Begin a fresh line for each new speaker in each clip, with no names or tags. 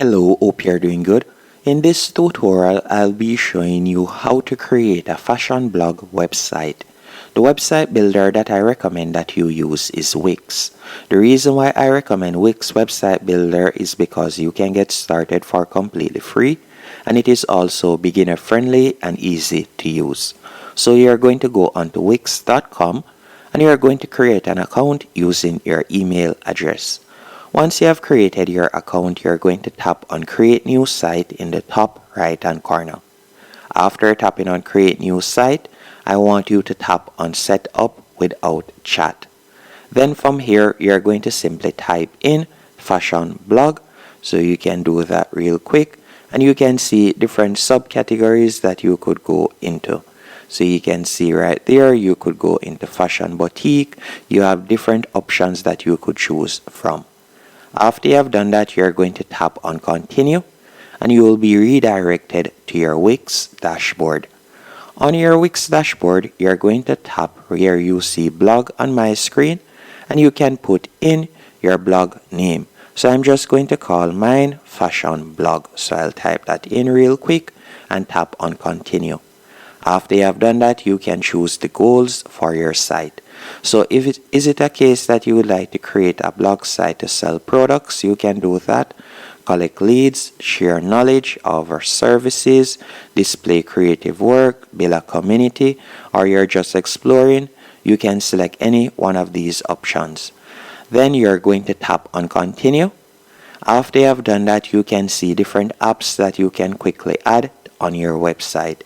Hello, hope you're doing good. In this tutorial, I'll be showing you how to create a fashion blog website. The website builder that I recommend that you use is Wix. The reason why I recommend Wix website builder is because you can get started for completely free, and it is also beginner friendly and easy to use. So you're going to go onto wix.com and you're going to create an account using your email address. Once you have created your account, you're going to tap on Create New Site in the top right hand corner. After tapping on Create New Site, I want you to tap on Set Up Without Chat. Then from here, you're going to simply type in Fashion Blog. So you can do that real quick, and you can see different subcategories that you could go into. So you can see right there, you could go into Fashion Boutique. You have different options that you could choose from. After you have done that, you're going to tap on Continue and you will be redirected to your Wix dashboard. On your Wix dashboard, you're going to tap where you see blog on my screen and you can put in your blog name. So I'm just going to call mine Fashion Blog. So I'll type that in real quick and tap on Continue. After you have done that, you can choose the goals for your site. So is it a case that you would like to create a blog site to sell products, you can do that. Collect leads, share knowledge of our services, display creative work, build a community, or you're just exploring, you can select any one of these options. Then you're going to tap on Continue. After you have done that, you can see different apps that you can quickly add on your website.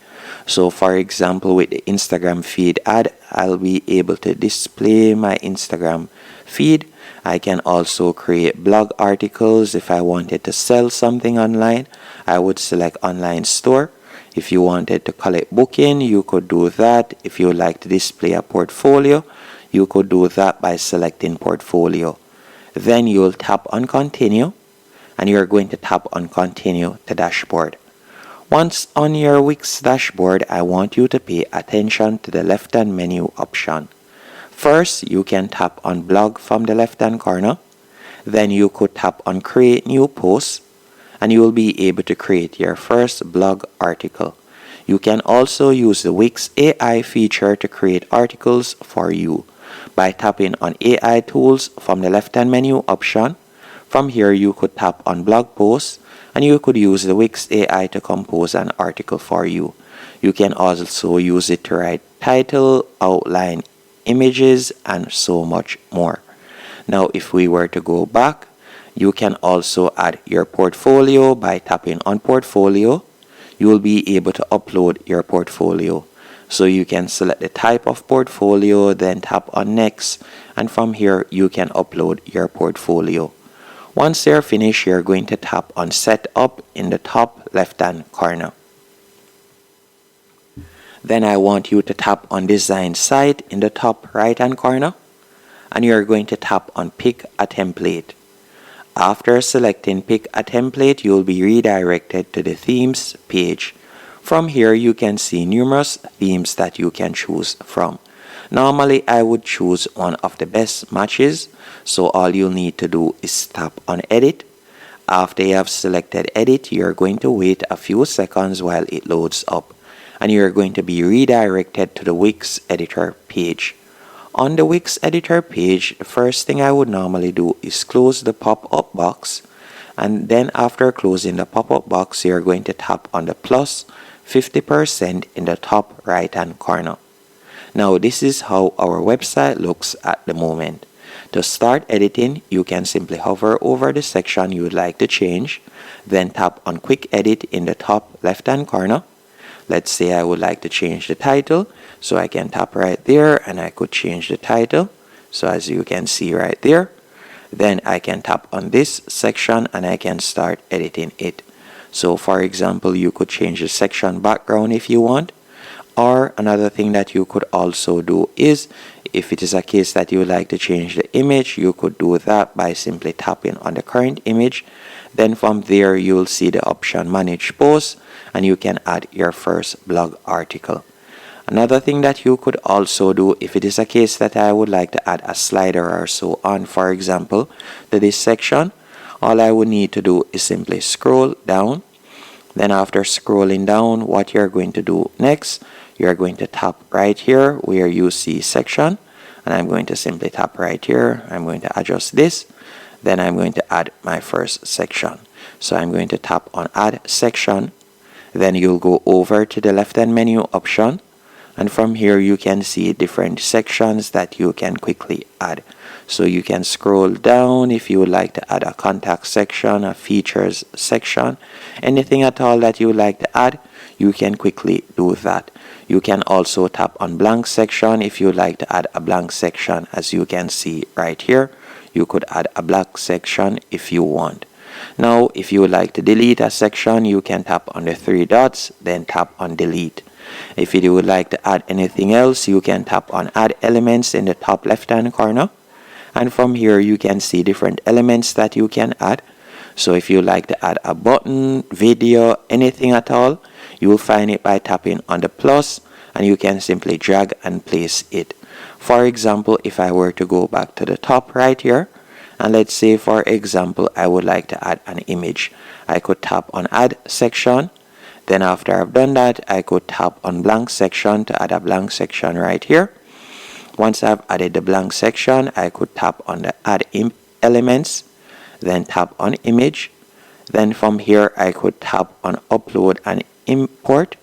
So for example, with the Instagram feed ad, I'll be able to display my Instagram feed. I can also create blog articles. If I wanted to sell something online, I would select online store. If you wanted to collect booking, you could do that. If you would like to display a portfolio, you could do that by selecting portfolio. Then you'll tap on Continue and you're going to tap on Continue to dashboard. Once on your Wix dashboard, I want you to pay attention to the left-hand menu option. First, you can tap on Blog from the left-hand corner. Then you could tap on Create New Post, and you will be able to create your first blog article. You can also use the Wix AI feature to create articles for you by tapping on AI Tools from the left-hand menu option. From here, you could tap on Blog Post, and you could use the Wix AI to compose an article for you. You can also use it to write title, outline, images, and so much more. Now, if we were to go back, you can also add your portfolio by tapping on Portfolio. You will be able to upload your portfolio. So you can select the type of portfolio, then tap on Next, and from here you can upload your portfolio. Once you're finished, you're going to tap on Set Up in the top left-hand corner. Then I want you to tap on Design Site in the top right-hand corner, and you're going to tap on Pick a Template. After selecting Pick a Template, you'll be redirected to the Themes page. From here, you can see numerous themes that you can choose from. Normally, I would choose one of the best matches, so all you'll need to do is tap on Edit. After you have selected Edit, you're going to wait a few seconds while it loads up, and you're going to be redirected to the Wix Editor page. On the Wix Editor page, the first thing I would normally do is close the pop-up box, and then after closing the pop-up box, you're going to tap on the plus 50% in the top right-hand corner. Now this is how our website looks at the moment. To start editing, you can simply hover over the section you would like to change, then tap on Quick Edit in the top left-hand corner. Let's say I would like to change the title, so I can tap right there and I could change the title. So as you can see right there, then I can tap on this section and I can start editing it. So for example, you could change the section background if you want. Or another thing that you could also do is, if it is a case that you would like to change the image, you could do that by simply tapping on the current image. Then from there, you'll see the option Manage Posts, and you can add your first blog article. Another thing that you could also do, if it is a case that I would like to add a slider or so on, for example, to this section, All I would need to do is simply scroll down. Then after scrolling down, what you're going to do next, you're going to tap right here where you see section, and I'm going to simply tap right here. I'm going to adjust this. Then I'm going to add my first section. So I'm going to tap on add section. Then you'll go over to the left hand menu option, and from here you can see different sections that you can quickly add. So you can scroll down if you would like to add a contact section, a features section, anything at all that you would like to add, you can quickly do that. You can also tap on blank section if you would like to add a blank section. As you can see right here, you could add a blank section if you want. Now, if you would like to delete a section, you can tap on the three dots, then tap on delete. If you would like to add anything else, you can tap on add elements in the top left hand corner. And from here, you can see different elements that you can add. So if you like to add a button, video, anything at all, you will find it by tapping on the plus, and you can simply drag and place it. For example, if I were to go back to the top right here, and let's say for example I would like to add an image, I could tap on add section. Then after I've done that, I could tap on blank section to add a blank section right here. Once I've added the blank section, I could tap on the add elements, then tap on image. Then from here I could tap on upload and import.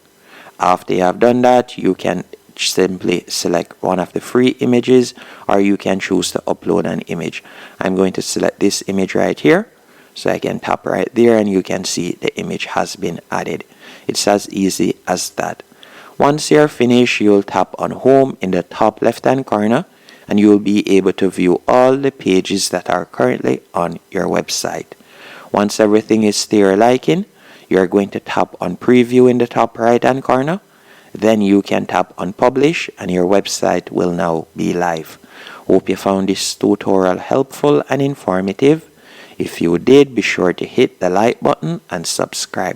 After you have done that, you can simply select one of the free images, or you can choose to upload an image. I'm going to select this image right here, so I can tap right there and you can see the image has been added. It's as easy as that. Once you're finished, you'll tap on home in the top left hand corner, and you'll be able to view all the pages that are currently on your website. Once everything is to your liking, you're going to tap on preview in the top right hand corner. Then you can tap on publish and your website will now be live. Hope you found this tutorial helpful and informative. If you did, be sure to hit the like button and subscribe.